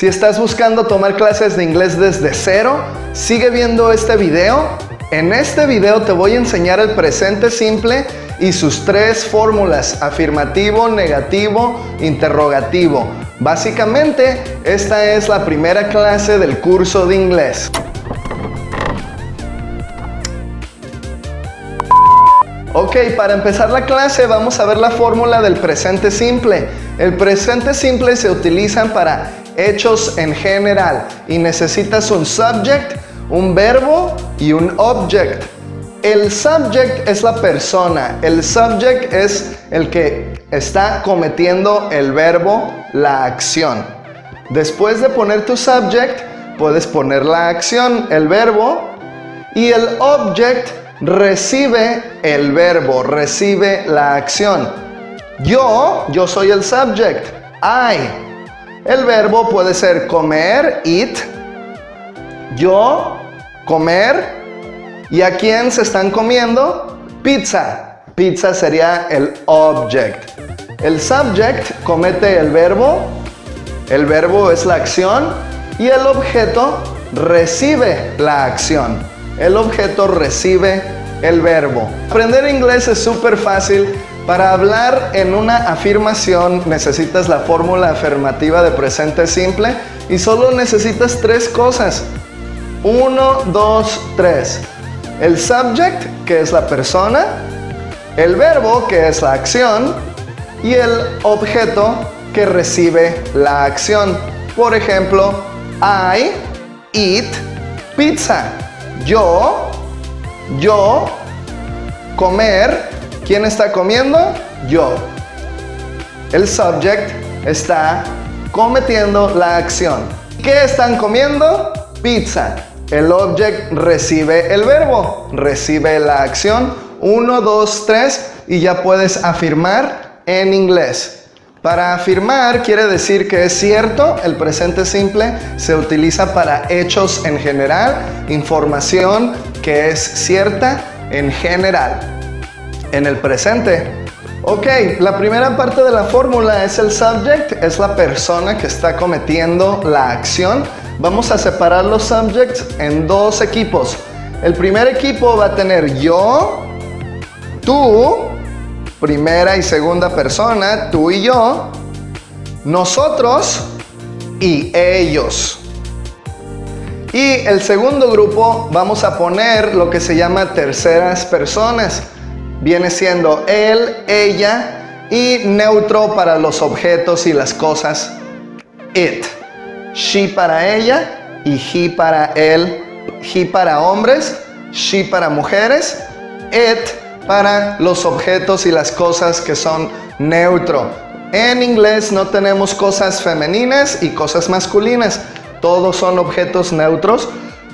Si estás buscando tomar clases de inglés desde cero, sigue viendo este video. En este video te voy a enseñar el presente simple y sus tres fórmulas: afirmativo, negativo, interrogativo. Básicamente, esta es la primera clase del curso de inglés. Ok, para empezar la clase vamos a ver la fórmula del presente simple. El presente simple se utilizan para hechos en general y necesitas un subject, un verbo y un object. El subject es la persona, el subject es el que está cometiendo el verbo, la acción. Después de poner tu subject, puedes poner la acción, el verbo, y el object recibe el verbo, recibe la acción. Yo soy el subject, I. El verbo puede ser comer, eat, yo, comer. ¿Y a quién se están comiendo? Pizza. Pizza sería el object. El subject comete el verbo es la acción, y el objeto recibe la acción. El objeto recibe el verbo. Aprender inglés es súper fácil. Para hablar en una afirmación necesitas la fórmula afirmativa de presente simple y solo necesitas tres cosas. 1, 2, 3. El subject, que es la persona, el verbo, que es la acción, y el objeto que recibe la acción. Por ejemplo, I eat pizza. Yo, comer. ¿Quién está comiendo? Yo. El subject está cometiendo la acción. ¿Qué están comiendo? Pizza. El object recibe el verbo, recibe la acción. 1, 2, 3 y ya puedes afirmar en inglés. Para afirmar quiere decir que es cierto. El presente simple se utiliza para hechos en general, información que es cierta en general. En el presente. Ok, la primera parte de la fórmula es el subject, es la persona que está cometiendo la acción. Vamos a separar los subjects en dos equipos. El primer equipo va a tener yo, tú, primera y segunda persona, tú y yo, nosotros y ellos. Y el segundo grupo vamos a poner lo que se llama terceras personas. Viene siendo él, ella y neutro para los objetos y las cosas, it. She para ella y he para él. He para hombres, she para mujeres, it para los objetos y las cosas que son neutro. En inglés no tenemos cosas femeninas y cosas masculinas. Todos son objetos neutros.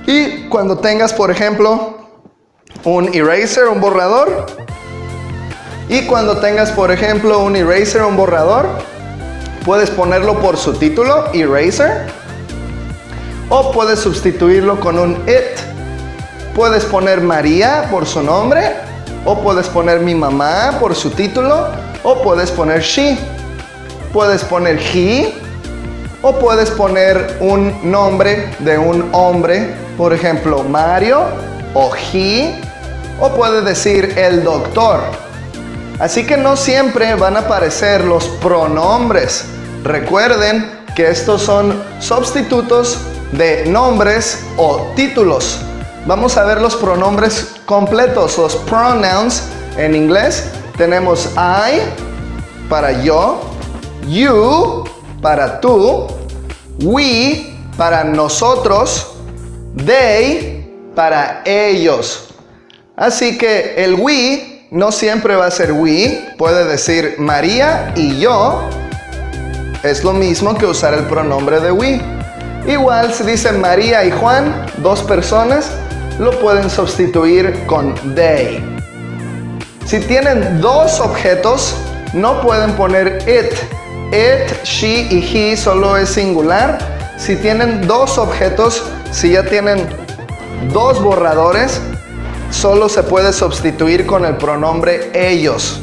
Y cuando tengas, por ejemplo, un eraser, un borrador, y cuando tengas, por ejemplo, un eraser, un borrador, puedes ponerlo por su título, eraser, o puedes sustituirlo con un it. Puedes poner María por su nombre, o puedes poner mi mamá por su título, o puedes poner she. Puedes poner he, o puedes poner un nombre de un hombre, por ejemplo, Mario, o he, o puedes decir el doctor. Así que no siempre van a aparecer los pronombres. Recuerden que estos son sustitutos de nombres o títulos. Vamos a ver los pronombres completos, los pronouns en inglés. Tenemos I para yo, you para tú, we para nosotros, they para ellos. Así que el we no siempre va a ser we, puede decir María y yo. Es lo mismo que usar el pronombre de we. Igual si dice María y Juan, dos personas, lo pueden sustituir con they. Si tienen dos objetos, no pueden poner it. It, she y he solo es singular. Si tienen dos objetos, si ya tienen dos borradores, solo se puede sustituir con el pronombre ellos.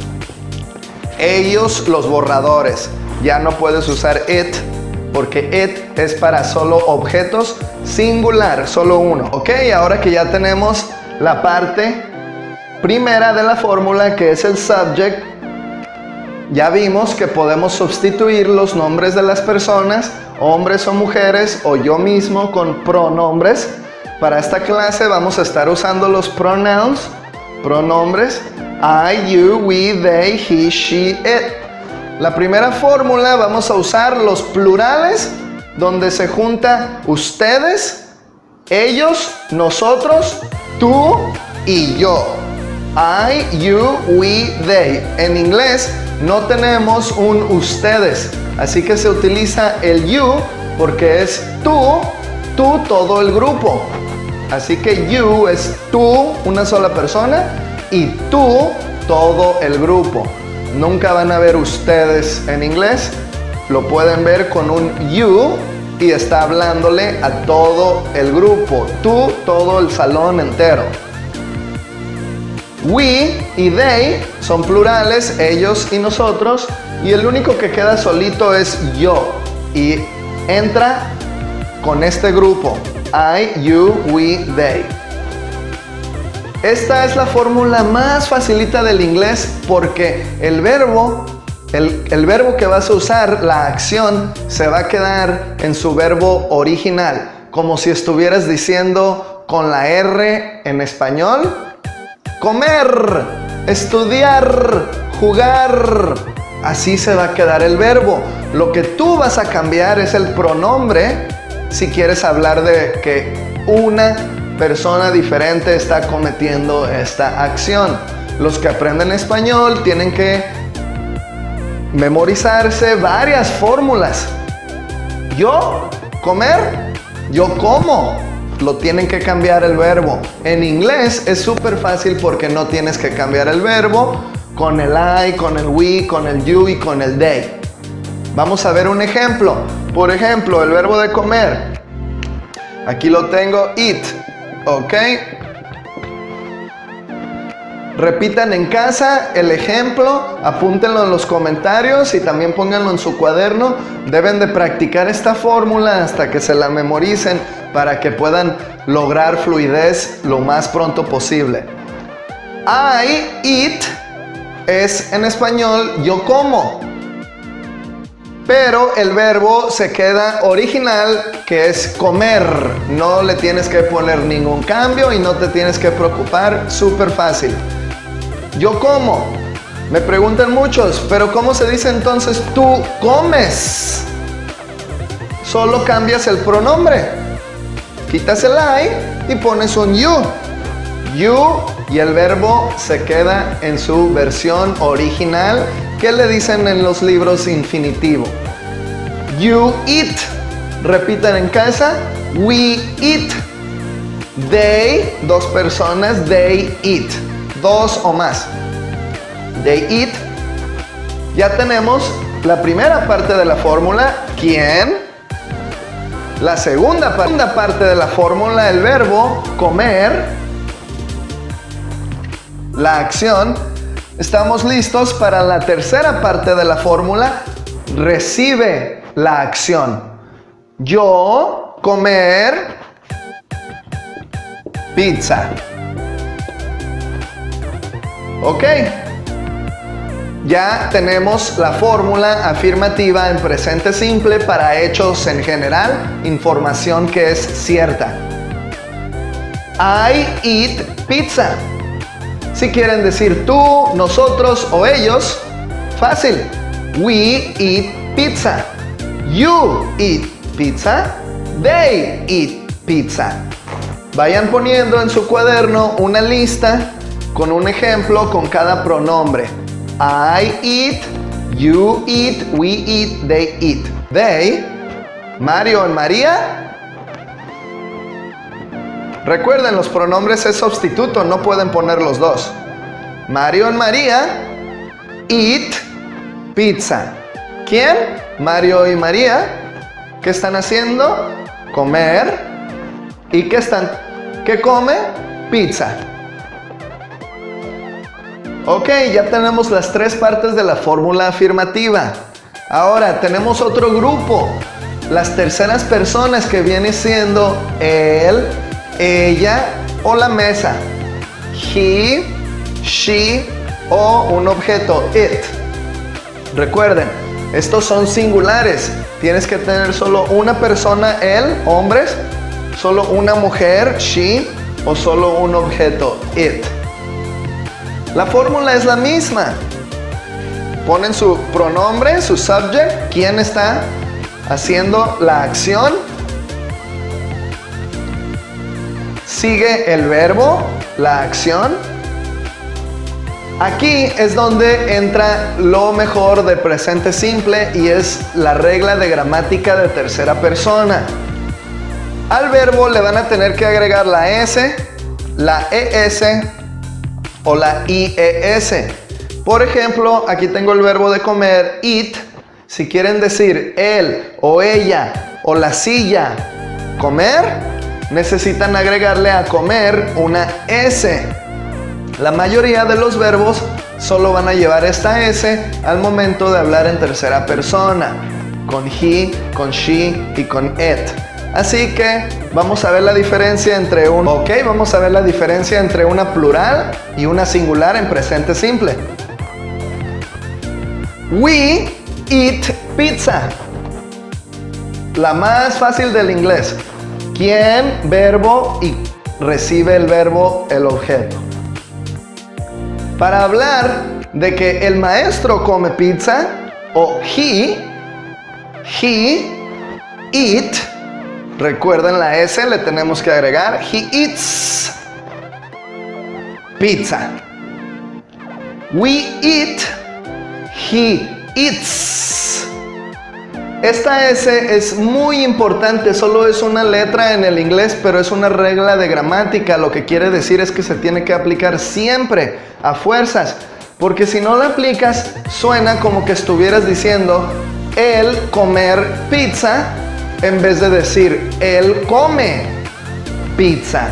Ellos, los borradores. Ya no puedes usar it porque it es para solo objetos singular, solo uno. Ok, ahora que ya tenemos la parte primera de la fórmula, que es el subject, ya vimos que podemos sustituir los nombres de las personas, hombres o mujeres, o yo mismo, con pronombres. Para esta clase vamos a estar usando los pronouns, pronombres, I, you, we, they, he, she, it. La primera fórmula vamos a usar los plurales, donde se junta ustedes, ellos, nosotros, tú y yo. I, you, we, they. En inglés no tenemos un ustedes, así que se utiliza el you porque es tú, todo el grupo. Así que you es tú, una sola persona, y tú, todo el grupo. Nunca van a ver ustedes en inglés, lo pueden ver con un you y está hablándole a todo el grupo, tú, todo el salón entero. We y they son plurales, ellos y nosotros, y el único que queda solito es yo y entra con este grupo, I, you, we, they. Esta es la fórmula más facilita del inglés porque el verbo que vas a usar, la acción, se va a quedar en su verbo original, como si estuvieras diciendo con la R en español: comer, estudiar, jugar. Así se va a quedar el verbo. Lo que tú vas a cambiar es el pronombre si quieres hablar de que una persona diferente está cometiendo esta acción. Los que aprenden español tienen que memorizarse varias fórmulas. Yo, comer, yo como. Lo tienen que cambiar el verbo. En inglés es súper fácil porque no tienes que cambiar el verbo con el I, con el we, con el you y con el they. Vamos a ver un ejemplo. Por ejemplo, el verbo de comer. Aquí lo tengo, eat. ¿Ok? Repitan en casa el ejemplo, apúntenlo en los comentarios y también pónganlo en su cuaderno. Deben de practicar esta fórmula hasta que se la memoricen para que puedan lograr fluidez lo más pronto posible. I eat es en español yo como, pero el verbo se queda original, que es comer. No le tienes que poner ningún cambio y no te tienes que preocupar, súper fácil. Yo como. Me preguntan muchos, pero ¿cómo se dice entonces tú comes? Solo cambias el pronombre. Quitas el I y pones un you. You, y el verbo se queda en su versión original, que le dicen en los libros infinitivo. You eat. Repitan en casa. We eat. They, dos personas, they eat. Dos o más. They eat. Ya tenemos la primera parte de la fórmula, ¿quién? La segunda parte de la fórmula, el verbo comer, la acción. Estamos listos para la tercera parte de la fórmula, recibe la acción. Yo comer pizza. Ok, ya tenemos la fórmula afirmativa en presente simple para hechos en general, información que es cierta. I eat pizza. Si quieren decir tú, nosotros o ellos, fácil. We eat pizza. You eat pizza. They eat pizza. Vayan poniendo en su cuaderno una lista con un ejemplo con cada pronombre. I eat, you eat, we eat, they eat. They, Mario y María. Recuerden, los pronombres es sustituto, no pueden poner los dos. Mario y María eat pizza. ¿Quién? Mario y María. ¿Qué están haciendo? Comer. ¿Y qué come? Pizza. Ok, ya tenemos las tres partes de la fórmula afirmativa. Ahora tenemos otro grupo. las terceras personas que viene siendo él, ella o la mesa. He, she o un objeto, it. Recuerden, estos son singulares. Tienes que tener solo una persona, él, hombres, solo una mujer, she, o solo un objeto, it. La fórmula es la misma. Ponen su pronombre, su subject, quién está haciendo la acción. Sigue el verbo, la acción. Aquí es donde entra lo mejor del presente simple y es la regla de gramática de tercera persona. Al verbo le van a tener que agregar la S, la ES o la IES. Por ejemplo, aquí tengo el verbo de comer, eat. Si quieren decir él o ella o la silla, comer, necesitan agregarle a comer una S. La mayoría de los verbos solo van a llevar esta S al momento de hablar en tercera persona, con he, con she y con it. Así que vamos a ver la diferencia entre vamos a ver la diferencia entre una plural y una singular en presente simple. We eat pizza. La más fácil del inglés. ¿Quién? Verbo y recibe el verbo, el objeto. Para hablar de que el maestro come pizza o he eat, recuerden la S, le tenemos que agregar, he eats pizza. We eat, he eats. Esta S es muy importante, solo es una letra en el inglés, pero es una regla de gramática. Lo que quiere decir es que se tiene que aplicar siempre, a fuerzas, porque si no la aplicas, suena como que estuvieras diciendo él comer pizza, en vez de decir él come pizza.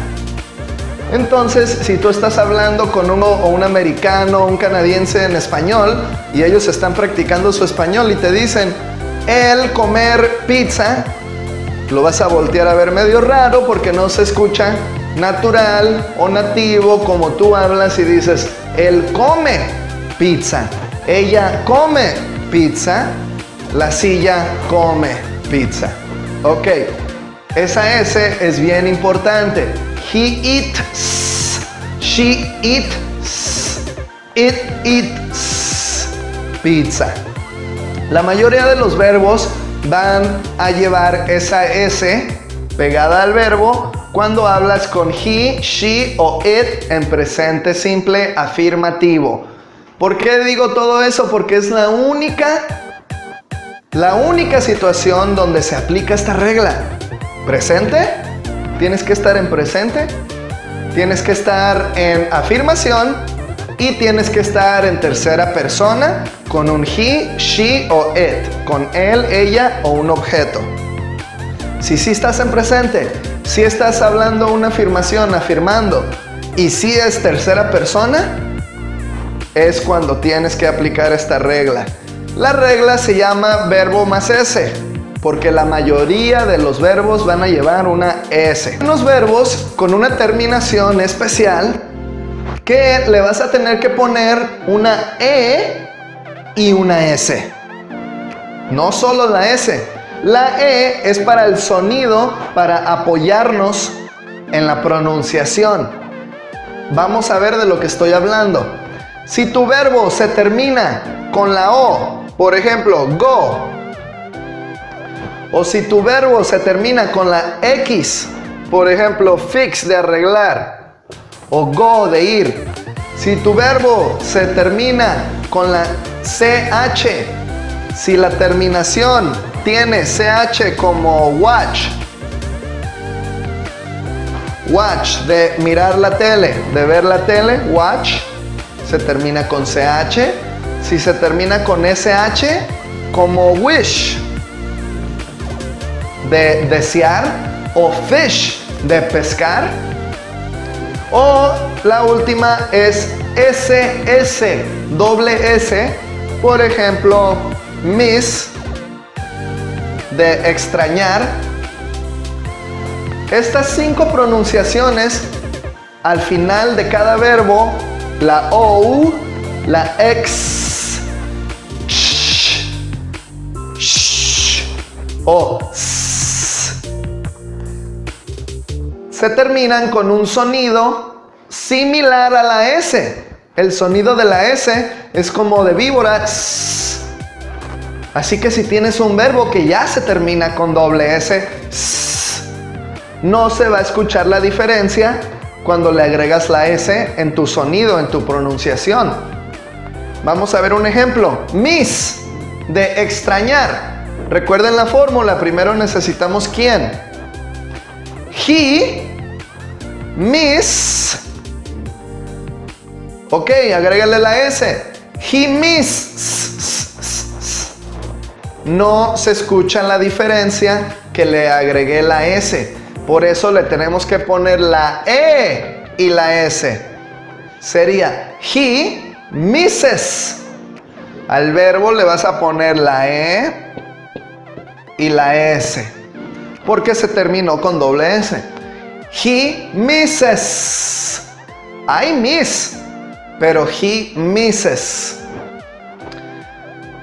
Entonces, si tú estás hablando con uno o un americano, un canadiense en español, y ellos están practicando su español y te dicen el comer pizza, lo vas a voltear a ver medio raro porque no se escucha natural o nativo como tú hablas y dices él come pizza, ella come pizza, la silla come pizza. Ok, esa S es bien importante. He eats, she eats, it eats pizza. La mayoría de los verbos van a llevar esa S pegada al verbo cuando hablas con he, she o it en presente simple afirmativo. ¿Por qué digo todo eso? Porque es la única situación donde se aplica esta regla. ¿Presente? Tienes que estar en presente, tienes que estar en afirmación y tienes que estar en tercera persona con un he, she o it, con él, ella o un objeto. Si sí estás en presente, si estás hablando una afirmación, afirmando, y si es tercera persona, es cuando tienes que aplicar esta regla. La regla se llama verbo más S, porque la mayoría de los verbos van a llevar una S. Unos verbos con una terminación especial que le vas a tener que poner una E y una S. No solo la S. La E es para el sonido, para apoyarnos en la pronunciación. Vamos a ver de lo que estoy hablando. Si tu verbo se termina con la O, por ejemplo, go, o si tu verbo se termina con la X, por ejemplo, fix, de arreglar, o go, de ir. Si tu verbo se termina con la CH, si la terminación tiene CH como watch, watch, de mirar la tele, de ver la tele, watch, se termina con CH. Si se termina con SH, como wish, de desear, o fish, de pescar. O la última es SS, doble S, por ejemplo, miss, de extrañar. Estas 5 pronunciaciones, al final de cada verbo, la O, la X, sh, sh, o s, se terminan con un sonido similar a la S. El sonido de la S es como de víbora. S. Así que si tienes un verbo que ya se termina con doble S, s, no se va a escuchar la diferencia cuando le agregas la S en tu sonido, en tu pronunciación. Vamos a ver un ejemplo. Miss, de extrañar. Recuerden la fórmula. Primero necesitamos ¿quién? He, miss. Ok, agrégale la S. He miss. No se escucha la diferencia que le agregué la S. Por eso le tenemos que poner la E y la S. Sería he misses. Al verbo le vas a poner la E y la S, porque se terminó con doble S. He misses. I miss, pero he misses.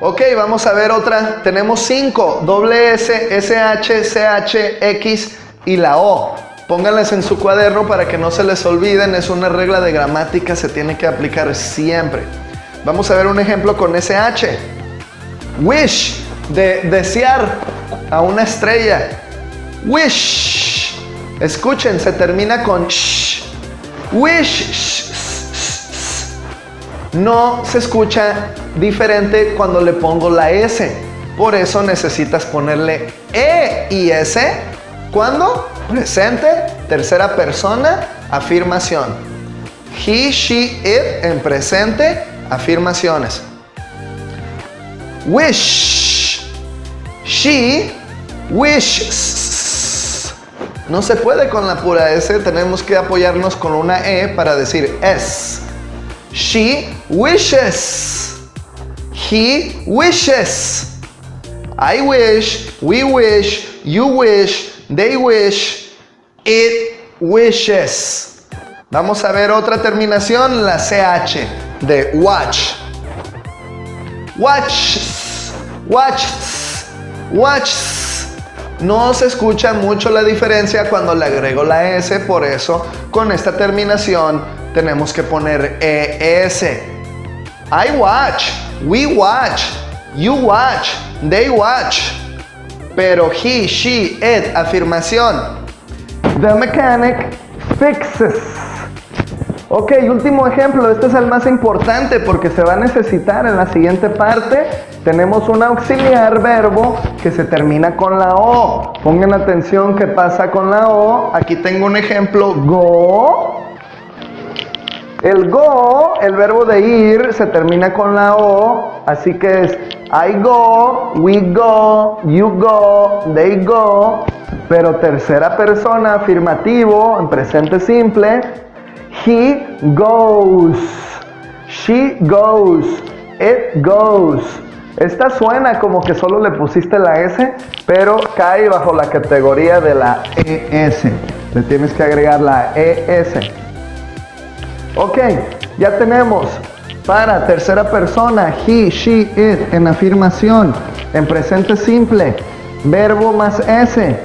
Ok, vamos a ver otra. Tenemos 5. Doble S, SH, CH, X y la O. Pónganlas en su cuaderno para que no se les olviden. Es una regla de gramática, se tiene que aplicar siempre. Vamos a ver un ejemplo con SH. Wish, de desear a una estrella. Wish. Escuchen, se termina con sh. Wish. No se escucha diferente cuando le pongo la S. Por eso necesitas ponerle E y S. ¿Cuándo? Presente, tercera persona, afirmación. He, she, it en presente, afirmaciones. Wish. She wishes. No se puede con la pura S, tenemos que apoyarnos con una E para decir es. She wishes. He wishes. I wish, we wish, you wish, they wish, it wishes. Vamos a ver otra terminación, la CH de watch. Watches, watches, watches. No se escucha mucho la diferencia cuando le agrego la S, por eso con esta terminación tenemos que poner ES. I watch, we watch, you watch, they watch. Pero he, she, it, afirmación. The mechanic fixes. Ok, último ejemplo. Este es el más importante porque se va a necesitar en la siguiente parte. Tenemos un auxiliar verbo que se termina con la O. Pongan atención qué pasa con la O. Aquí tengo un ejemplo. Go. El go, el verbo de ir, se termina con la O. Así que es I go, we go, you go, they go. Pero tercera persona, afirmativo, en presente simple. He goes, she goes, it goes. Esta suena como que solo le pusiste la S, pero cae bajo la categoría de la ES. Le tienes que agregar la ES. Ok, ya tenemos para tercera persona he, she, it en afirmación, en presente simple, verbo más S,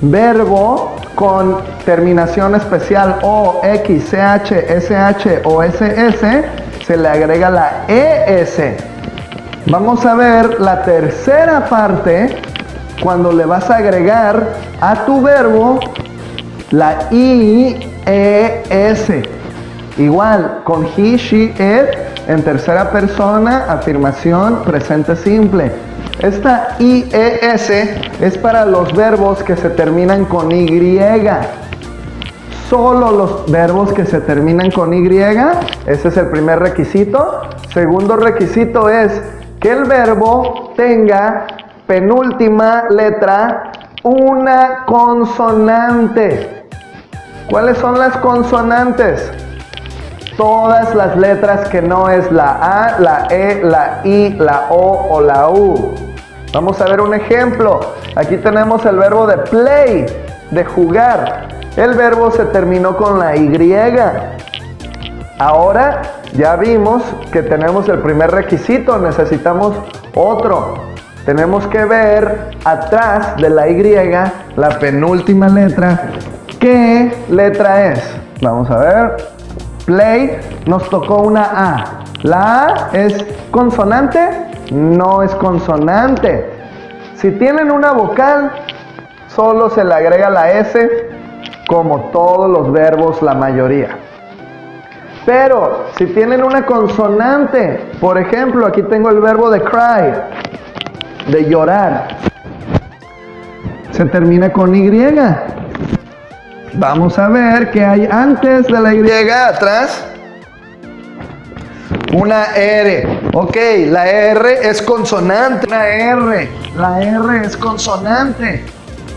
verbo con terminación especial O, X, CH, SH o SS, se le agrega la ES. Vamos a ver la tercera parte cuando le vas a agregar a tu verbo la IES. Igual, con he, she, it, en tercera persona, afirmación, presente simple. Esta IES es para los verbos que se terminan con Y. Solo los verbos que se terminan con Y, ese es el primer requisito. Segundo requisito es que el verbo tenga penúltima letra una consonante. ¿Cuáles son las consonantes? Todas las letras que no es la A, la E, la I, la O o la U. Vamos a ver un ejemplo. Aquí tenemos el verbo de play, de jugar. El verbo se terminó con la Y. Ahora ya vimos que tenemos el primer requisito, necesitamos otro. Tenemos que ver atrás de la Y, la penúltima letra. ¿Qué letra es? Vamos a ver. Play, nos tocó una A. ¿La A es consonante? No es consonante. Si tienen una vocal, solo se le agrega la S, como todos los verbos, la mayoría. Pero si tienen una consonante, por ejemplo, aquí tengo el verbo de cry, de llorar, se termina con Y. Vamos a ver qué hay antes de la Y, atrás. Una R. Ok, la R es consonante. La R es consonante.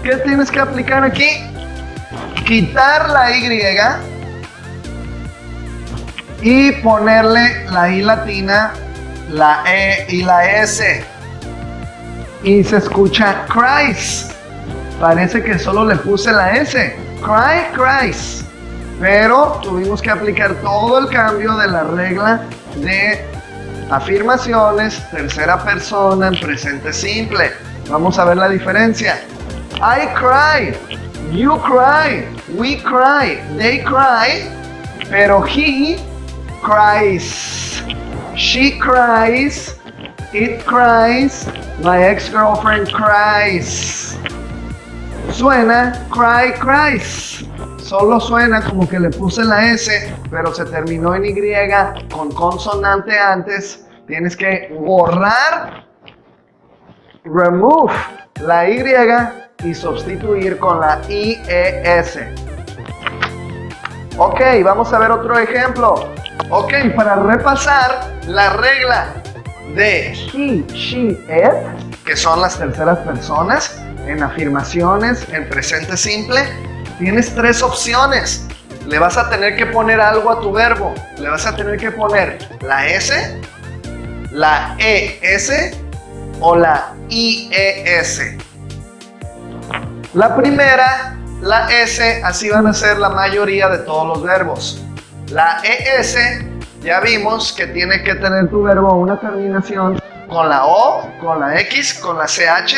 ¿Qué tienes que aplicar aquí? Quitar la Y y ponerle la I latina, la E y la S. Y se escucha cries. Parece que solo le puse la S. Cry, cries. Pero tuvimos que aplicar todo el cambio de la regla de afirmaciones, tercera persona, en presente simple. Vamos a ver la diferencia. I cry, you cry, we cry, they cry, pero he cries, she cries, it cries, my ex-girlfriend cries. Suena cry, cries. Solo suena como que le puse la S, pero se terminó en Y con consonante antes. Tienes que borrar, remove la Y y sustituir con la IES. Ok, vamos a ver otro ejemplo. Ok, para repasar la regla de he, she, it, que son las terceras personas, en afirmaciones, en presente simple, tienes tres opciones. Le vas a tener que poner algo a tu verbo. Le vas a tener que poner la S, la ES o la IES. La primera, la S, así van a ser la mayoría de todos los verbos. La ES, ya vimos que tiene que tener tu verbo una terminación con la O, con la X, con la CH,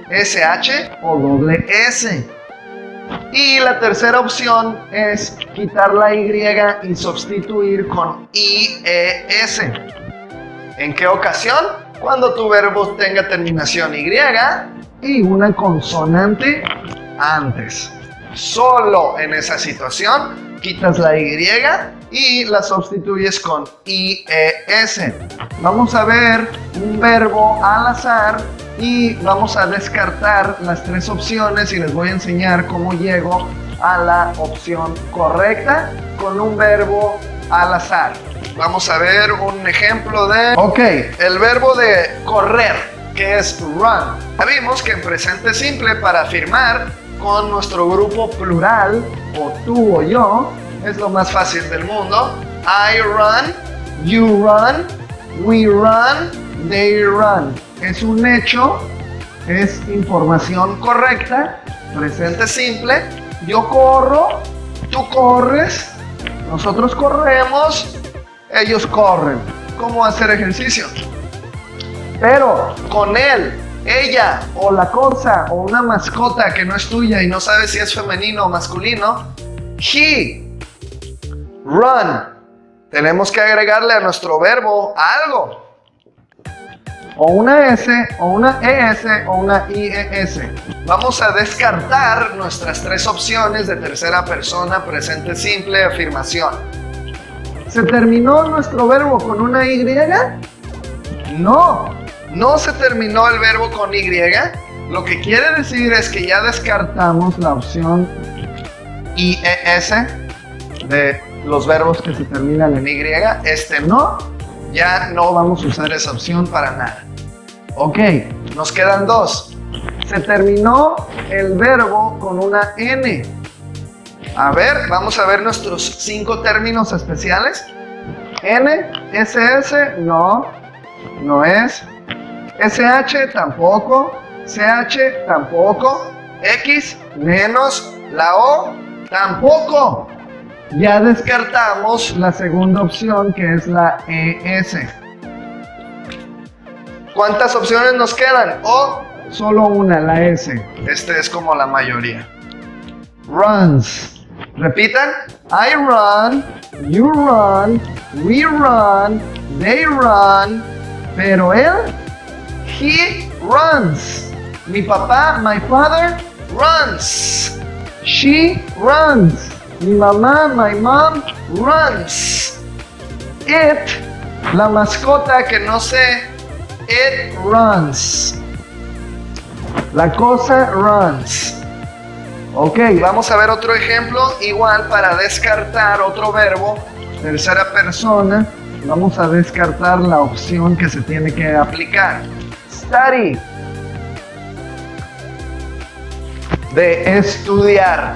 SH o doble S. Y la tercera opción es quitar la Y y sustituir con IES. ¿En qué ocasión? Cuando tu verbo tenga terminación Y y una consonante antes. Solo en esa situación quitas la Y y la sustituyes con IES. Vamos a ver un verbo al azar y vamos a descartar las tres opciones y les voy a enseñar cómo llego a la opción correcta con un verbo al azar. Vamos a ver un ejemplo de... Ok, el verbo de correr, que es run. Ya vimos que en presente simple, para afirmar con nuestro grupo plural, o tú o yo, es lo más fácil del mundo. I run, you run, we run, they run. Es un hecho, es información correcta, presente simple. Yo corro, tú corres, nosotros corremos, ellos corren. ¿Cómo hacer ejercicio? Pero con él, ella o la cosa o una mascota que no es tuya y no sabes si es femenino o masculino, he, run. Tenemos que agregarle a nuestro verbo algo. O una S, o una ES, o una IES. Vamos a descartar nuestras tres opciones de tercera persona, presente simple, afirmación. ¿Se terminó nuestro verbo con una Y? No, no se terminó el verbo con Y. Lo que quiere decir es que ya descartamos la opción IES de los verbos que se terminan en Y. Ya no vamos a usar esa opción para nada. Ok, nos quedan dos. Se terminó el verbo con una N. A ver, vamos a ver nuestros 5 términos especiales. N, SS, no, no es. SH tampoco. CH tampoco. X menos la O tampoco. Ya descartamos la segunda opción, que es la ES. ¿Cuántas opciones nos quedan? O solo una, la S. Este es como la mayoría. Runs. Repitan. I run, you run, we run, they run. Pero él, he runs. Mi papá, my father, runs. She runs. Mi mamá, my mom, runs. It, la mascota que no sé, it runs. La cosa runs. Ok, vamos a ver otro ejemplo, igual para descartar otro verbo, tercera persona. Vamos a descartar la opción que se tiene que aplicar. Study. De estudiar.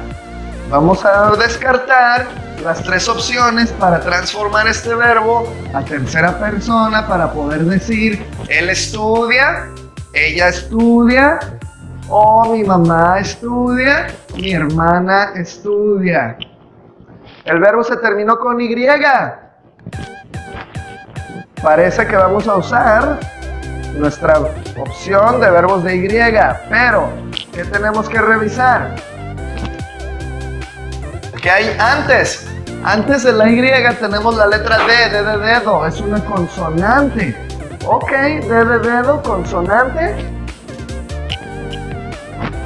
Vamos a descartar las tres opciones para transformar este verbo a tercera persona para poder decir él estudia, ella estudia, o mi mamá estudia, mi hermana estudia. El verbo se terminó con Y. Parece que vamos a usar nuestra opción de verbos de Y, pero ¿qué tenemos que revisar? ¿Qué hay antes? Antes de la Y tenemos la letra D de dedo, es una consonante. Ok, D de dedo, consonante.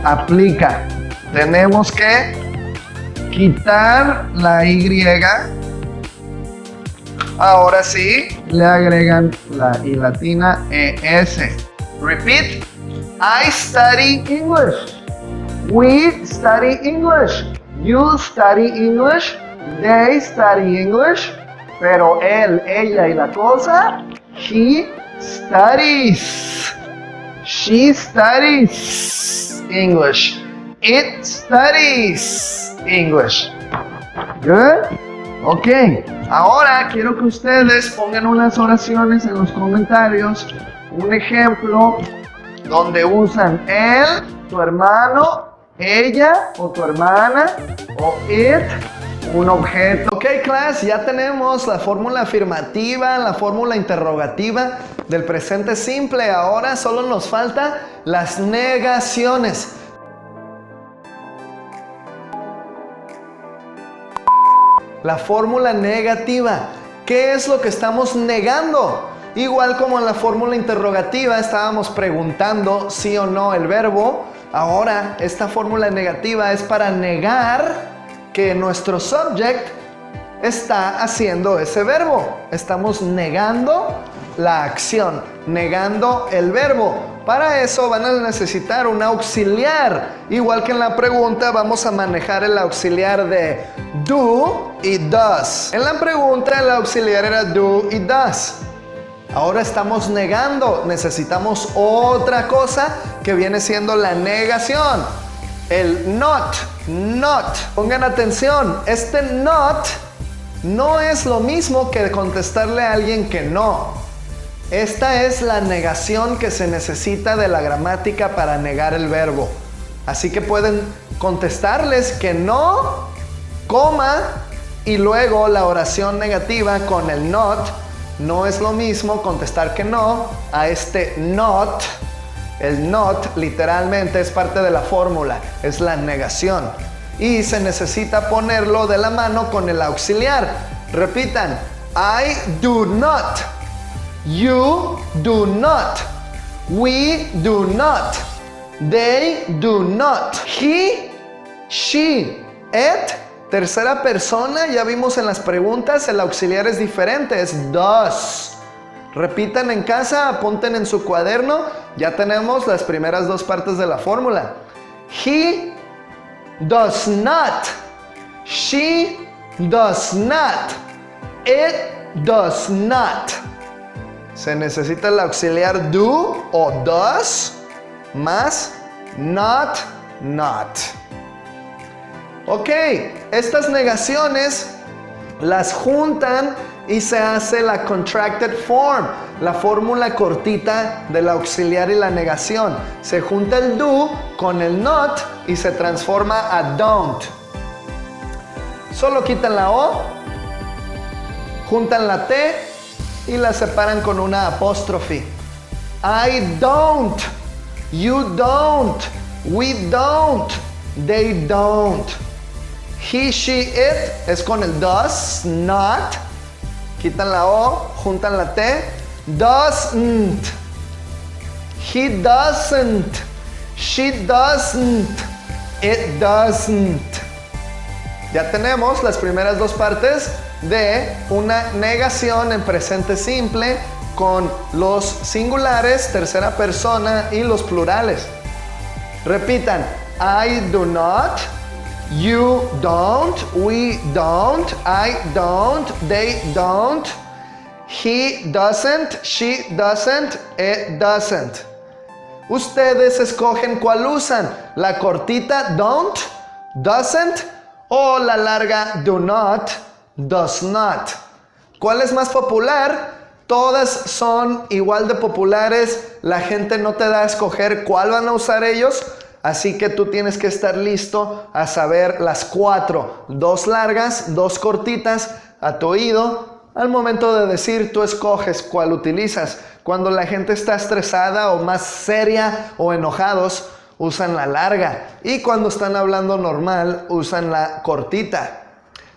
Aplica. Tenemos que quitar la Y. Ahora sí, le agregan la I latina ES. Repeat. I study English. We study English. You study English. They study English. Pero él, ella y la cosa, he studies. She studies English. It studies English. Good? Ok, ahora quiero que ustedes pongan unas oraciones en los comentarios. Un ejemplo donde usan él, tu hermano, ella o tu hermana, o it, un objeto. Ok, class, ya tenemos la fórmula afirmativa, la fórmula interrogativa del presente simple. Ahora solo nos falta las negaciones. La fórmula negativa. ¿Qué es lo que estamos negando? Igual como en la fórmula interrogativa estábamos preguntando sí o no el verbo, ahora esta fórmula negativa es para negar que nuestro subject está haciendo ese verbo. Estamos negando la acción, negando el verbo. Para eso van a necesitar un auxiliar. Igual que en la pregunta vamos a manejar el auxiliar de do y does. En la pregunta el auxiliar era do y does. Ahora estamos negando, necesitamos otra cosa que viene siendo la negación. El not, not. Pongan atención, este not no es lo mismo que contestarle a alguien que no. Esta es la negación que se necesita de la gramática para negar el verbo. Así que pueden contestarles que no, coma, y luego la oración negativa con el not. No es lo mismo contestar que no a este not. El not literalmente es parte de la fórmula, es la negación. Y se necesita ponerlo de la mano con el auxiliar. Repitan, I do not. You do not. We do not. They do not. He, she, it. Tercera persona, ya vimos en las preguntas, el auxiliar es diferente, es does. Repitan en casa, apunten en su cuaderno, ya tenemos las primeras dos partes de la fórmula. He does not. She does not. It does not. Se necesita el auxiliar do o does más not, not. Ok, estas negaciones las juntan y se hace la contracted form, la fórmula cortita del auxiliar y la negación. Se junta el do con el not y se transforma a don't. Solo quitan la O, juntan la T y la separan con una apóstrofe. I don't, you don't, we don't, they don't. He, she, it es con el does not. Quitan la O, juntan la T. Doesn't. He doesn't. She doesn't. It doesn't. Ya tenemos las primeras dos partes de una negación en presente simple con los singulares, tercera persona y los plurales. Repitan. I do not. You don't, we don't, I don't, they don't, he doesn't, she doesn't, it doesn't. Ustedes escogen cuál usan, la cortita don't, doesn't o la larga do not, does not. ¿Cuál es más popular? Todas son igual de populares, la gente no te da a escoger cuál van a usar ellos. Así que tú tienes que estar listo a saber las cuatro, dos largas, dos cortitas a tu oído. Al momento de decir, tú escoges cuál utilizas. Cuando la gente está estresada o más seria o enojados, usan la larga. Y cuando están hablando normal, usan la cortita.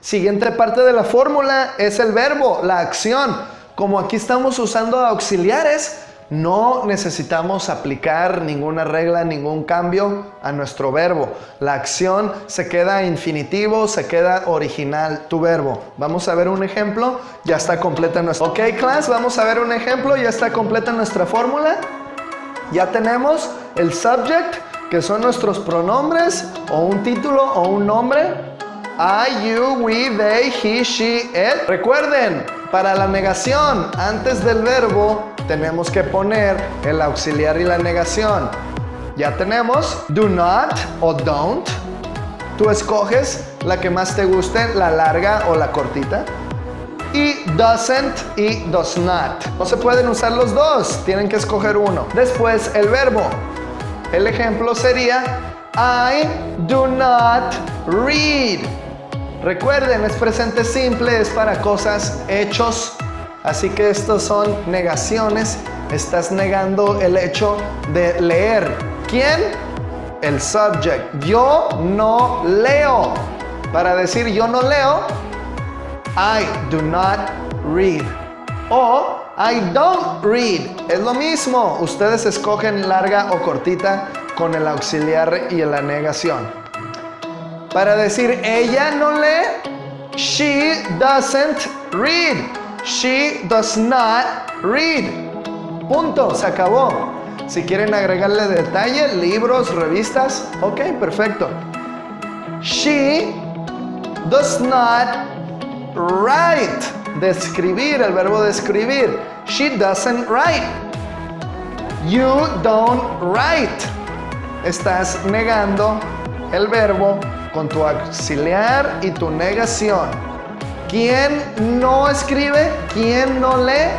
Siguiente parte de la fórmula es el verbo, la acción. Como aquí estamos usando auxiliares, no necesitamos aplicar ninguna regla, ningún cambio a nuestro verbo. La acción se queda infinitivo, se queda original tu verbo. Vamos a ver un ejemplo, ya está completa nuestra... Ok, class, vamos a ver un ejemplo, ya está completa nuestra fórmula. Ya tenemos el subject, que son nuestros pronombres, o un título, o un nombre. I, you, we, they, he, she, it. Recuerden, para la negación, antes del verbo, tenemos que poner el auxiliar y la negación. Ya tenemos do not o don't. Tú escoges la que más te guste, la larga o la cortita. Y doesn't y does not. No se pueden usar los dos, tienen que escoger uno. Después el verbo. El ejemplo sería I do not read. Recuerden, es presente simple, es para cosas, hechos. Así que estos son negaciones. Estás negando el hecho de leer. ¿Quién? El subject. Yo no leo. Para decir yo no leo, I do not read. O I don't read. Es lo mismo. Ustedes escogen larga o cortita con el auxiliar y la negación. Para decir ella no lee, she doesn't read. She does not read. Punto, se acabó. Si quieren agregarle detalle, libros, revistas, ok, perfecto. She does not write. Describir, el verbo describir. She doesn't write. You don't write. Estás negando el verbo con tu auxiliar y tu negación. ¿Quién no escribe? ¿Quién no lee?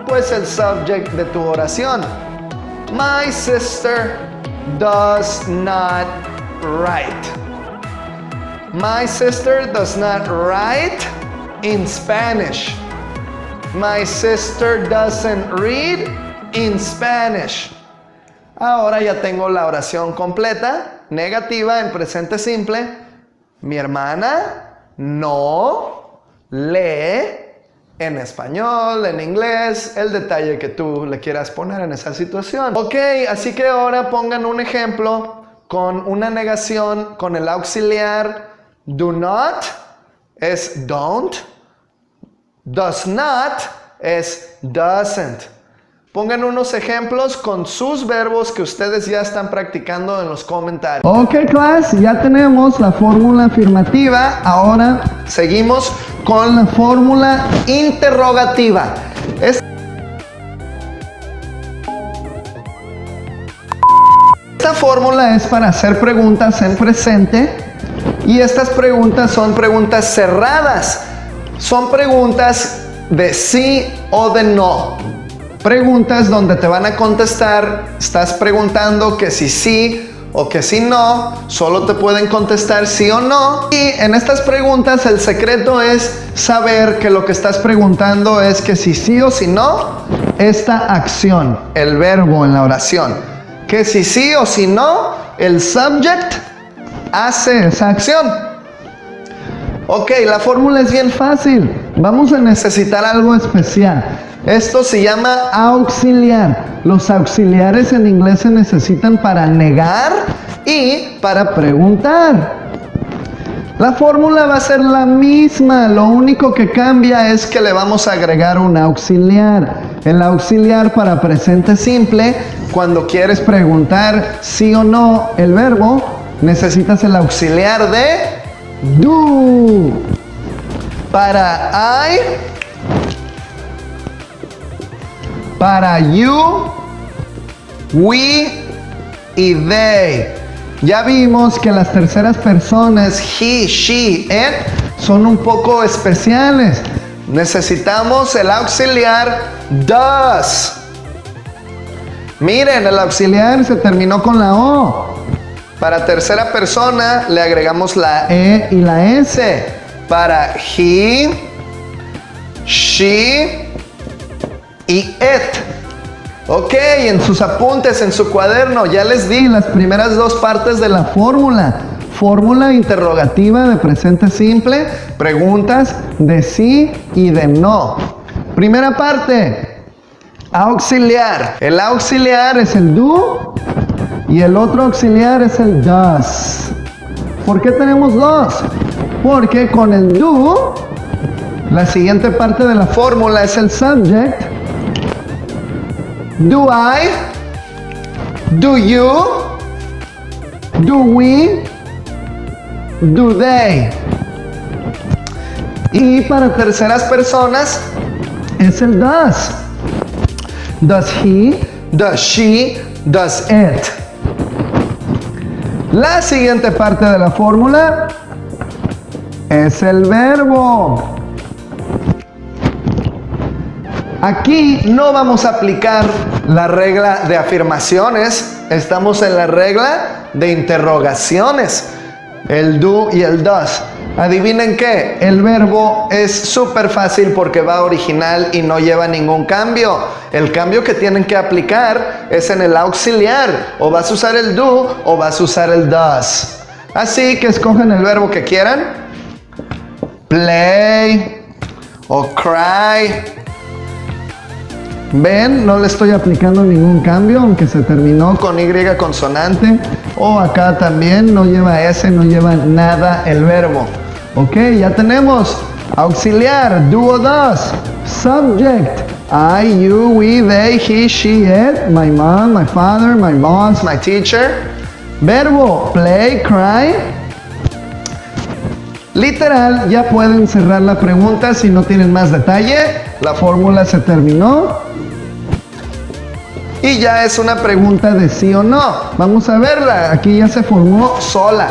Pues el subject de tu oración. My sister does not write. My sister does not write in Spanish. My sister doesn't read in Spanish. Ahora ya tengo la oración completa, negativa en presente simple. Mi hermana no lee en español, en inglés, el detalle que tú le quieras poner en esa situación. Ok, así que ahora pongan un ejemplo con una negación con el auxiliar. Do not es don't. Does not es doesn't. Pongan unos ejemplos con sus verbos que ustedes ya están practicando en los comentarios. Ok, class, ya tenemos la fórmula afirmativa. Ahora seguimos con la fórmula interrogativa. Esta fórmula es para hacer preguntas en presente y estas preguntas son preguntas cerradas. Son preguntas de sí o de no. Preguntas donde te van a contestar, estás preguntando que si sí o que si no, solo te pueden contestar sí o no. Y en estas preguntas el secreto es saber que lo que estás preguntando es que si sí o si no, esta acción, el verbo en la oración, que si sí o si no, el subject hace esa acción. Ok, la fórmula es bien fácil. Vamos a necesitar algo especial. Esto se llama auxiliar. Los auxiliares en inglés se necesitan para negar y para preguntar. La fórmula va a ser la misma. Lo único que cambia es que le vamos a agregar un auxiliar. El auxiliar para presente simple, cuando quieres preguntar sí o no el verbo, necesitas el auxiliar de do. Para I, para you, we y they. Ya vimos que las terceras personas, he, she, it, son un poco especiales. Necesitamos el auxiliar does. Miren, el auxiliar se terminó con la O. Para tercera persona le agregamos la E y la S. Para he, she y it. Ok, en sus apuntes, en su cuaderno, ya les di las primeras dos partes de la fórmula. Fórmula interrogativa de presente simple, preguntas de sí y de no. Primera parte, auxiliar. El auxiliar es el do y el otro auxiliar es el does. ¿Por qué tenemos dos? Porque con el do, la siguiente parte de la fórmula es el subject. Do I? Do you? Do we? Do they? Y para terceras personas es el does. Does he? Does she? Does it? La siguiente parte de la fórmula es el verbo. Aquí no vamos a aplicar la regla de afirmaciones, estamos en la regla de interrogaciones, el do y el does. Adivinen qué, el verbo es súper fácil porque va original y no lleva ningún cambio. El cambio que tienen que aplicar es en el auxiliar, o vas a usar el do o vas a usar el does. Así que escogen el verbo que quieran, play o cry. Ven, no le estoy aplicando ningún cambio, aunque se terminó con Y consonante. O acá también no lleva S, no lleva nada el verbo. Ok, ya tenemos auxiliar, do o does. Subject, I, you, we, they, he, she, it. My mom, my father, my boss, my teacher. Verbo, play, cry. Literal, ya pueden cerrar la pregunta si no tienen más detalle. La fórmula se terminó. Y ya es una pregunta de sí o no. Vamos a verla. Aquí ya se formó sola.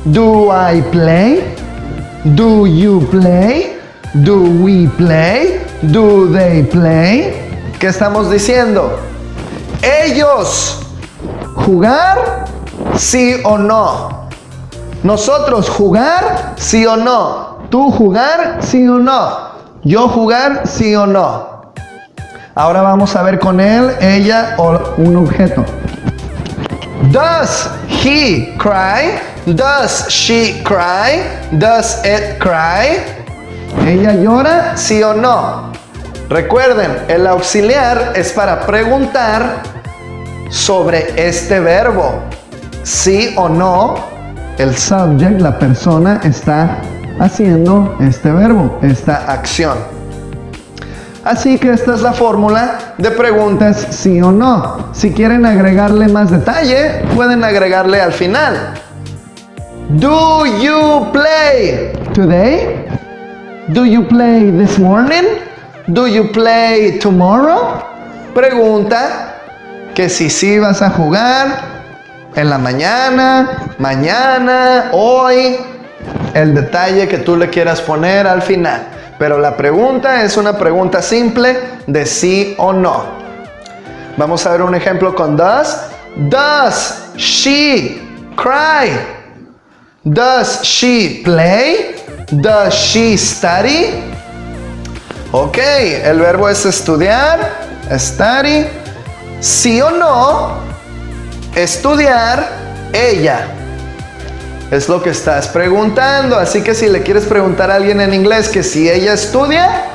Do I play? Do you play? Do we play? Do they play? ¿Qué estamos diciendo? Ellos jugar, sí o no. Nosotros jugar, sí o no. Tú jugar, sí o no. Yo jugar, sí o no. Ahora vamos a ver con él, ella o un objeto. Does he cry? Does she cry? Does it cry? ¿Ella llora? ¿Sí o no? Recuerden, el auxiliar es para preguntar sobre este verbo. ¿Sí o no? El subject, la persona, está haciendo este verbo, esta acción. Así que esta es la fórmula de preguntas sí o no. Si quieren agregarle más detalle, pueden agregarle al final. Do you play today? Do you play this morning? Do you play tomorrow? Pregunta que si sí vas a jugar en la mañana, mañana, hoy, el detalle que tú le quieras poner al final. Pero la pregunta es una pregunta simple de sí o no. Vamos a ver un ejemplo con does. Does she cry? Does she play? Does she study? Ok, el verbo es estudiar, study. Sí o no, estudiar, ella. Es lo que estás preguntando. Así que si le quieres preguntar a alguien en inglés que si ella estudia,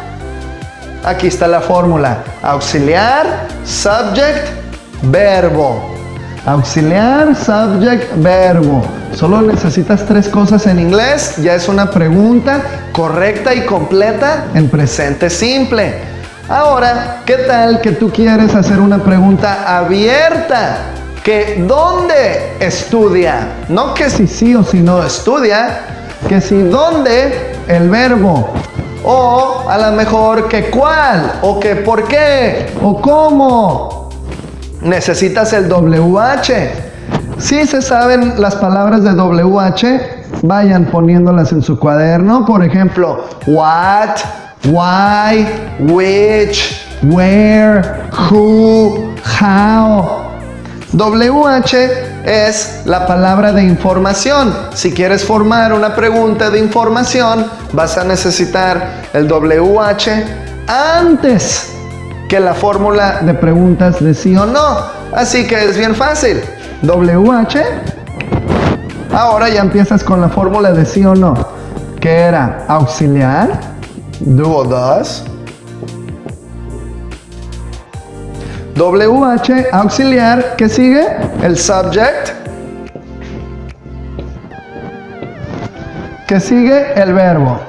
aquí está la fórmula. Auxiliar, subject, verbo. Auxiliar, subject, verbo. Solo necesitas 3 cosas en inglés. Ya es una pregunta correcta y completa en presente simple. Ahora, ¿qué tal que tú quieres hacer una pregunta abierta? Que ¿dónde estudia? No que si sí o si no estudia. Que si ¿dónde? El verbo. O a lo mejor que cuál. O que por qué. O cómo. Necesitas el WH. Si se saben las palabras de WH, vayan poniéndolas en su cuaderno. Por ejemplo, what, why, which, where, who, how. WH es la palabra de información. Si quieres formar una pregunta de información, vas a necesitar el WH antes que la fórmula de preguntas de sí o no. Así que es bien fácil. WH. Ahora ya empiezas con la fórmula de sí o no, que era auxiliar, do o does. WH, auxiliar, ¿qué sigue? El subject. ¿Qué sigue? El verbo.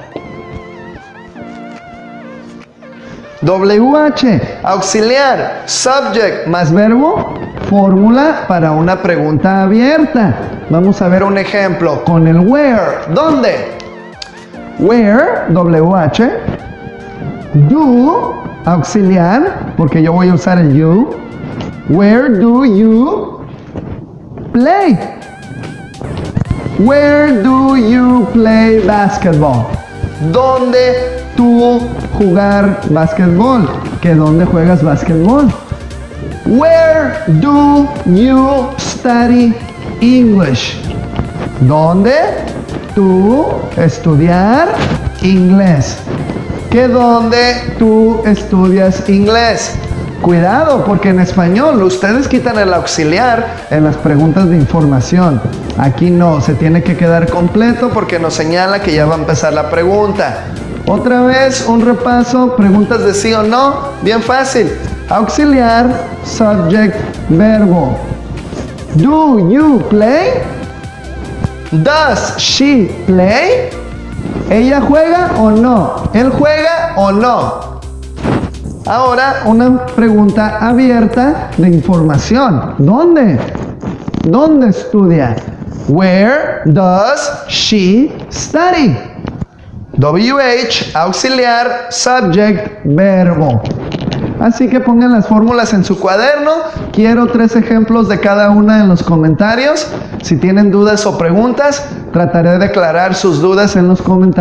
WH, auxiliar, subject más verbo, fórmula para una pregunta abierta. Vamos a ver un ejemplo con el where. ¿Dónde? Where, WH. Do, auxiliar, porque yo voy a usar el you. Where do you play? Where do you play basketball? ¿Dónde tú jugar basketball? ¿Que dónde juegas basketball? Where do you study English? ¿Dónde tú estudiar inglés? ¿Que dónde tú estudias inglés? Cuidado, porque en español ustedes quitan el auxiliar en las preguntas de información. Aquí no, se tiene que quedar completo porque nos señala que ya va a empezar la pregunta. Otra vez, un repaso, preguntas de sí o no, bien fácil. Auxiliar, subject, verbo. Do you play? Does she play? ¿Ella juega o no? ¿Él juega o no? Ahora una pregunta abierta de información. ¿Dónde? ¿Dónde estudia? Where does she study? WH, auxiliar, subject, verbo. Así que pongan las fórmulas en su cuaderno. Quiero 3 ejemplos de cada una en los comentarios. Si tienen dudas o preguntas, trataré de aclarar sus dudas en los comentarios.